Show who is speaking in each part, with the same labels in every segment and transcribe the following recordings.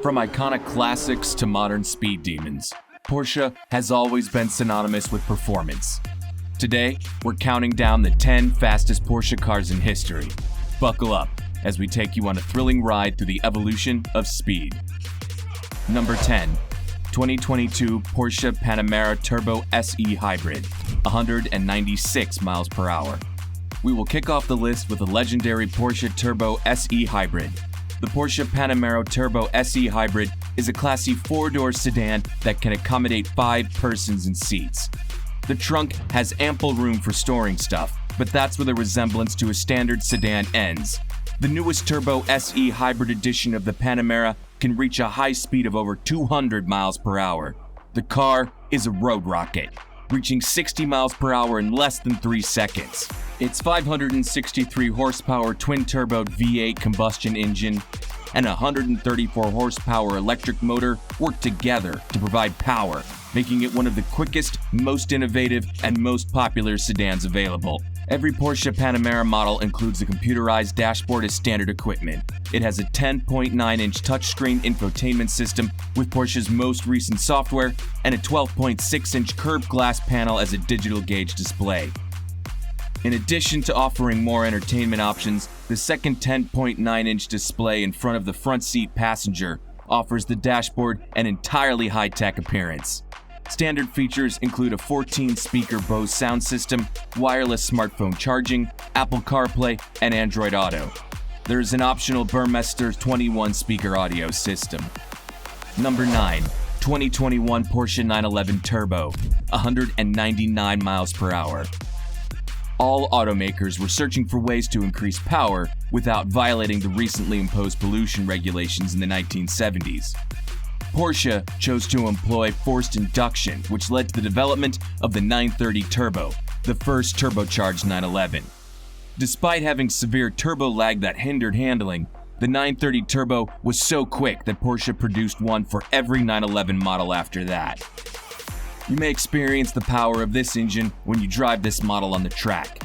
Speaker 1: From iconic classics to modern speed demons, Porsche has always been synonymous with performance. Today, we're counting down the 10 fastest Porsche cars in history. Buckle up as we take you on a thrilling ride through the evolution of speed. Number 10. 2022 Porsche Panamera Turbo S E-Hybrid, 196 miles per hour. We will kick off the list with a legendary Porsche Turbo S E-Hybrid. The Porsche Panamera Turbo S E-Hybrid is a classy four-door sedan that can accommodate 5 persons in seats. The trunk has ample room for storing stuff, but that's where the resemblance to a standard sedan ends. The newest Turbo S E-Hybrid edition of the Panamera can reach a high speed of over 200 miles per hour. The car is a road rocket, reaching 60 miles per hour in less than 3 seconds. Its 563 horsepower twin-turbo V8 combustion engine and 134 horsepower electric motor work together to provide power, making it one of the quickest, most innovative, and most popular sedans available. Every Porsche Panamera model includes a computerized dashboard as standard equipment. It has a 10.9-inch touchscreen infotainment system with Porsche's most recent software and a 12.6-inch curved glass panel as a digital gauge display. In addition to offering more entertainment options, the second 10.9-inch display in front of the front seat passenger offers the dashboard an entirely high-tech appearance. Standard features include a 14-speaker Bose sound system, wireless smartphone charging, Apple CarPlay, and Android Auto. There is an optional Burmester 21-speaker audio system. Number 9. 2021 Porsche 911 Turbo, 199 miles per hour. All automakers were searching for ways to increase power without violating the recently imposed pollution regulations in the 1970s. Porsche chose to employ forced induction, which led to the development of the 930 Turbo, the first turbocharged 911. Despite having severe turbo lag that hindered handling, the 930 Turbo was so quick that Porsche produced one for every 911 model after that. You may experience the power of this engine when you drive this model on the track.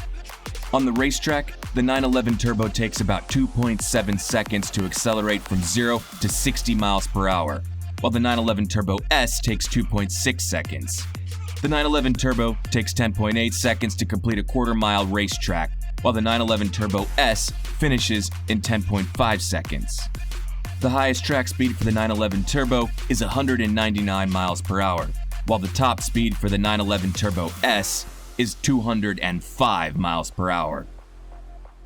Speaker 1: On the racetrack, the 911 Turbo takes about 2.7 seconds to accelerate from 0 to 60 miles per hour, while the 911 Turbo S takes 2.6 seconds. The 911 Turbo takes 10.8 seconds to complete a quarter-mile racetrack, while the 911 Turbo S finishes in 10.5 seconds. The highest track speed for the 911 Turbo is 199 miles per hour, while the top speed for the 911 Turbo S is 205 miles per hour.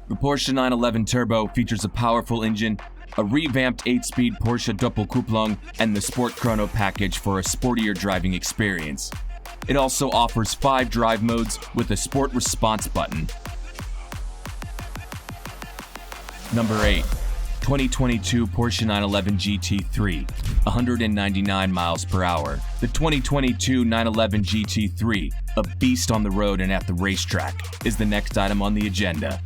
Speaker 1: The Porsche 911 Turbo features a powerful engine, a revamped 8-speed Porsche Doppelkupplung, and the Sport Chrono package for a sportier driving experience. It also offers 5 drive modes with a Sport Response button. Number 8. 2022 Porsche 911 GT3, 199 miles per hour. The 2022 911 GT3, a beast on the road and at the racetrack, is the next item on the agenda.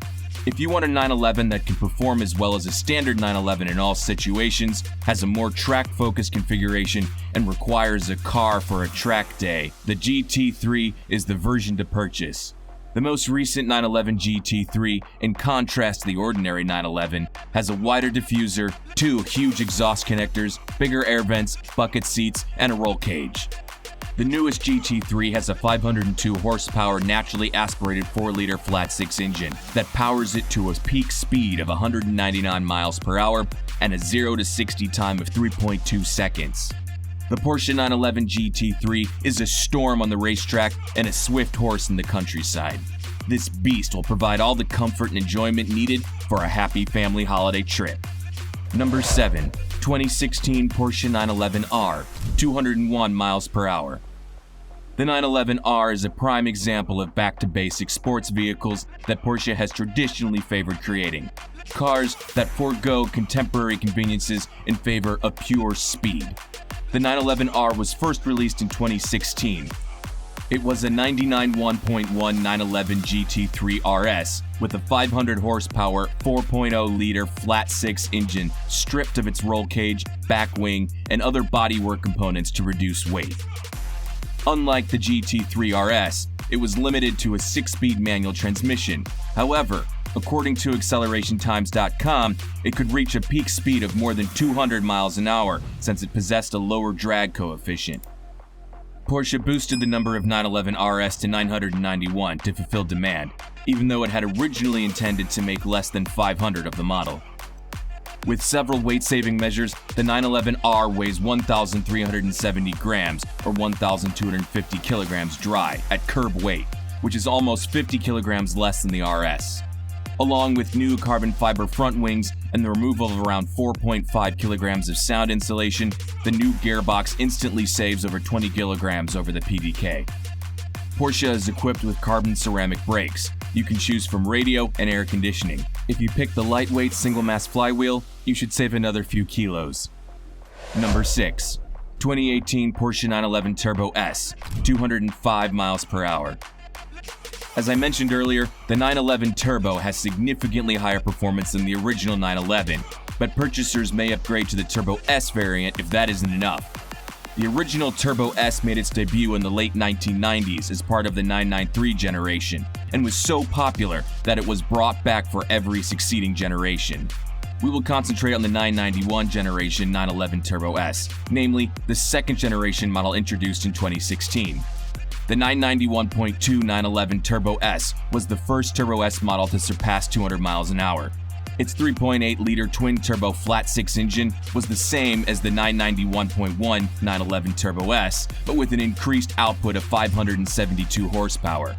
Speaker 1: If you want a 911 that can perform as well as a standard 911 in all situations, has a more track-focused configuration, and requires a car for a track day, the GT3 is the version to purchase. The most recent 911 GT3, in contrast to the ordinary 911, has a wider diffuser, 2 huge exhaust connectors, bigger air vents, bucket seats, and a roll cage. The newest GT3 has a 502 horsepower naturally aspirated 4-liter flat-6 engine that powers it to a peak speed of 199 miles per hour and a 0 to 60 time of 3.2 seconds. The Porsche 911 GT3 is a storm on the racetrack and a swift horse in the countryside. This beast will provide all the comfort and enjoyment needed for a happy family holiday trip. Number 7. 2016 Porsche 911R, 201 miles per hour. The 911R is a prime example of back-to-basic sports vehicles that Porsche has traditionally favored creating. Cars that forego contemporary conveniences in favor of pure speed. The 911R was first released in 2016. It was a 99 1.1 911 GT3 RS with a 500 horsepower 4.0-liter flat-6 engine stripped of its roll cage, back wing, and other bodywork components to reduce weight. Unlike the GT3 RS, it was limited to a 6-speed manual transmission. However, According to accelerationtimes.com, it could reach a peak speed of more than 200 miles an hour since it possessed a lower drag coefficient. Porsche boosted the number of 911 RS to 991 to fulfill demand, even though it had originally intended to make less than 500 of the model. With several weight-saving measures, the 911R weighs 1,370 grams or 1,250 kilograms dry at curb weight, which is almost 50 kilograms less than the RS. Along with new carbon fiber front wings and the removal of around 4.5 kilograms of sound insulation, the new gearbox instantly saves over 20 kilograms over the PDK. Porsche is equipped with carbon ceramic brakes. You can choose from radio and air conditioning. If you pick the lightweight single-mass flywheel, you should save another few kilos. Number 6. 2018 Porsche 911 Turbo S, 205 miles per hour. As I mentioned earlier, the 911 Turbo has significantly higher performance than the original 911, but purchasers may upgrade to the Turbo S variant if that isn't enough. The original Turbo S made its debut in the late 1990s as part of the 993 generation, and was so popular that it was brought back for every succeeding generation. We will concentrate on the 991 generation 911 Turbo S, namely the second generation model introduced in 2016. The 991.2 911 Turbo S was the first Turbo S model to surpass 200 miles an hour. Its 3.8-liter twin-turbo flat-six engine was the same as the 991.1 911 Turbo S, but with an increased output of 572 horsepower.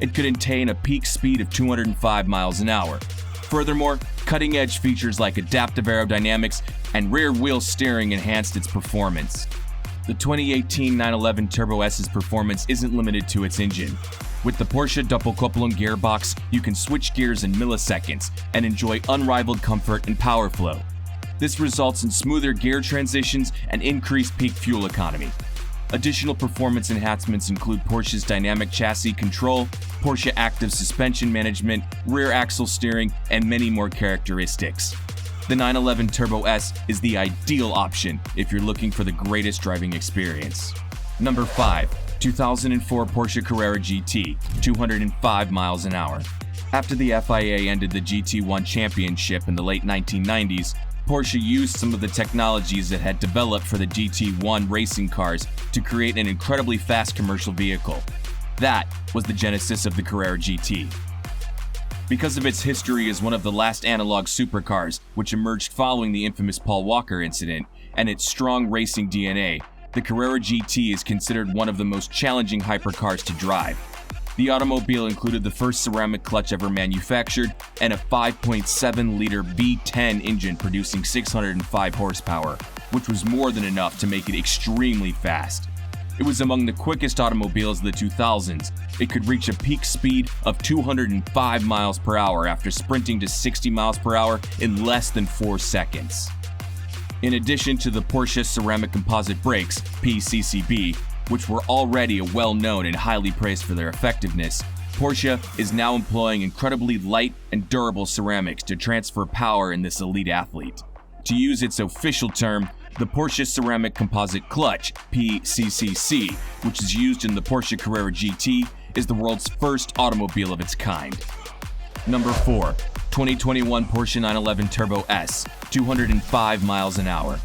Speaker 1: It could attain a peak speed of 205 miles an hour. Furthermore, cutting-edge features like adaptive aerodynamics and rear-wheel steering enhanced its performance. The 2018 911 Turbo S's performance isn't limited to its engine. With the Porsche Doppelkupplung gearbox, you can switch gears in milliseconds and enjoy unrivaled comfort and power flow. This results in smoother gear transitions and increased peak fuel economy. Additional performance enhancements include Porsche's dynamic chassis control, Porsche active suspension management, rear axle steering, and many more characteristics. The 911 Turbo S is the ideal option if you're looking for the greatest driving experience. Number 5. 2004 Porsche Carrera GT, 205 miles an hour. After the FIA ended the GT1 championship in the late 1990s, Porsche used some of the technologies it had developed for the GT1 racing cars to create an incredibly fast commercial vehicle. That was the genesis of the Carrera GT. Because of its history as one of the last analog supercars, which emerged following the infamous Paul Walker incident, and its strong racing DNA, the Carrera GT is considered one of the most challenging hypercars to drive. The automobile included the first ceramic clutch ever manufactured and a 5.7-liter V10 engine producing 605 horsepower, which was more than enough to make it extremely fast. It was among the quickest automobiles of the 2000s. It could reach a peak speed of 205 miles per hour after sprinting to 60 miles per hour in less than 4 seconds. In addition to the Porsche ceramic composite brakes, PCCB, which were already well-known and highly praised for their effectiveness, Porsche is now employing incredibly light and durable ceramics to transfer power in this elite athlete. To use its official term, the Porsche Ceramic Composite Clutch, PCCC, which is used in the Porsche Carrera GT, is the world's first automobile of its kind. Number 4. 2021 Porsche 911 Turbo S, 205 miles an hour.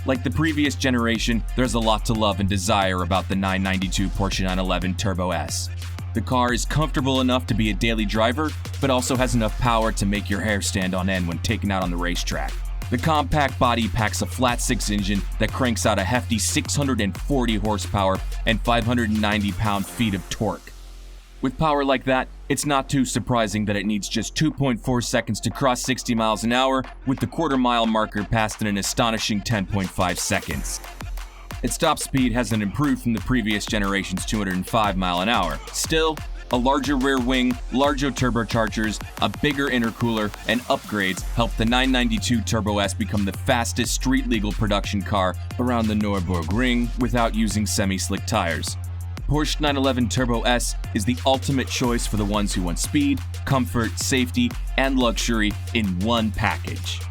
Speaker 1: Like the previous generation, there's a lot to love and desire about the 992 Porsche 911 Turbo S. The car is comfortable enough to be a daily driver, but also has enough power to make your hair stand on end when taken out on the racetrack. The compact body packs a flat-six engine that cranks out a hefty 640 horsepower and 590 pound-feet of torque. With power like that, it's not too surprising that it needs just 2.4 seconds to cross 60 miles an hour, with the quarter-mile marker passed in an astonishing 10.5 seconds. Its top speed hasn't improved from the previous generation's 205 mile an hour. Still, a larger rear wing, larger turbochargers, a bigger intercooler, and upgrades helped the 992 Turbo S become the fastest street-legal production car around the Nürburgring without using semi-slick tires. Porsche 911 Turbo S is the ultimate choice for the ones who want speed, comfort, safety, and luxury in one package.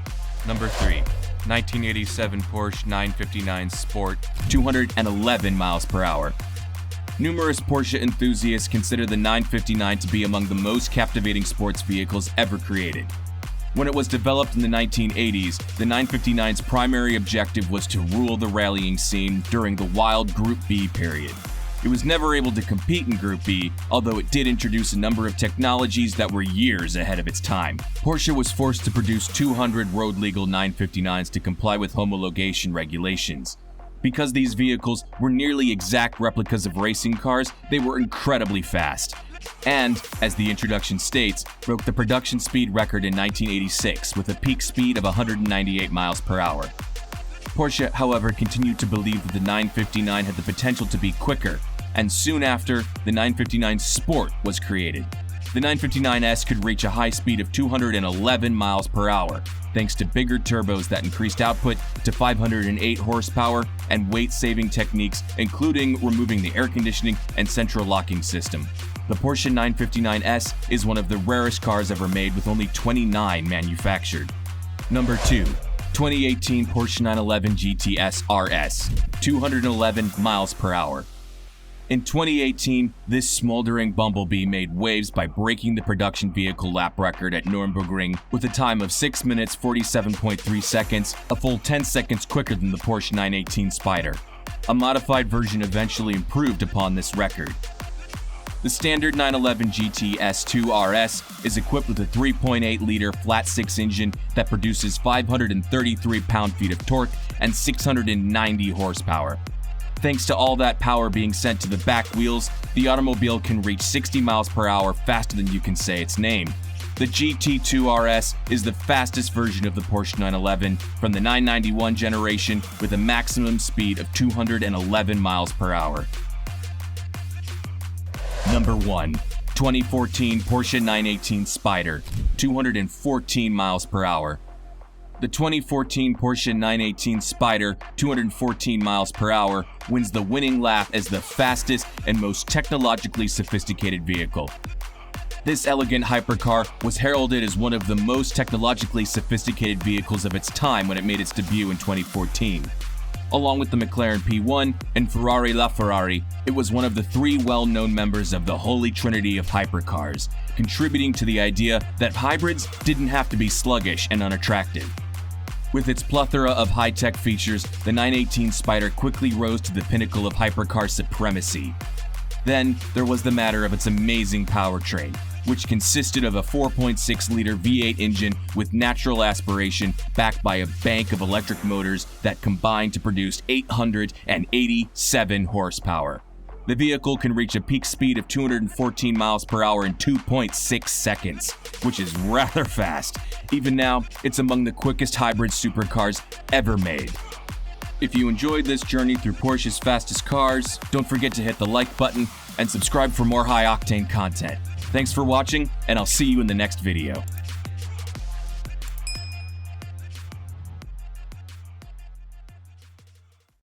Speaker 1: Number 3. 1987 Porsche 959 Sport, 211 miles per hour. Numerous Porsche enthusiasts consider the 959 to be among the most captivating sports vehicles ever created. When it was developed in the 1980s, the 959's primary objective was to rule the rallying scene during the wild Group B period. It was never able to compete in Group B, although it did introduce a number of technologies that were years ahead of its time. Porsche was forced to produce 200 road-legal 959s to comply with homologation regulations. Because these vehicles were nearly exact replicas of racing cars, they were incredibly fast. And, as the introduction states, broke the production speed record in 1986 with a peak speed of 198 miles per hour. Porsche, however, continued to believe that the 959 had the potential to be quicker, and soon after, the 959 Sport was created. The 959S could reach a high speed of 211 miles per hour, thanks to bigger turbos that increased output to 508 horsepower and weight-saving techniques, including removing the air conditioning and central locking system. The Porsche 959S is one of the rarest cars ever made, with only 29 manufactured. Number 2. 2018 Porsche 911 GTS RS, 211 miles per hour. In 2018, this smoldering bumblebee made waves by breaking the production vehicle lap record at Nürburgring with a time of 6 minutes 47.3 seconds, a full 10 seconds quicker than the Porsche 918 Spyder. A modified version eventually improved upon this record. The standard 911 GT S2 RS is equipped with a 3.8-liter flat-six engine that produces 533 pound-feet of torque and 690 horsepower. Thanks to all that power being sent to the back wheels, the automobile can reach 60 miles per hour faster than you can say its name. The GT2 RS is the fastest version of the Porsche 911 from the 991 generation with a maximum speed of 211 miles per hour. Number 1. 2014 Porsche 918 Spyder, 214 miles per hour. The 2014 Porsche 918 Spyder, 214 miles per hour, wins the winning lap as the fastest and most technologically sophisticated vehicle. This elegant hypercar was heralded as one of the most technologically sophisticated vehicles of its time when it made its debut in 2014. Along with the McLaren P1 and Ferrari LaFerrari, it was one of the three well-known members of the holy trinity of hypercars, contributing to the idea that hybrids didn't have to be sluggish and unattractive. With its plethora of high-tech features, the 918 Spyder quickly rose to the pinnacle of hypercar supremacy. Then, there was the matter of its amazing powertrain, which consisted of a 4.6-liter V8 engine with natural aspiration backed by a bank of electric motors that combined to produce 887 horsepower. The vehicle can reach a peak speed of 214 miles per hour in 2.6 seconds, which is rather fast. Even now, it's among the quickest hybrid supercars ever made. If you enjoyed this journey through Porsche's fastest cars, don't forget to hit the like button and subscribe for more high-octane content. Thanks for watching, and I'll see you in the next video.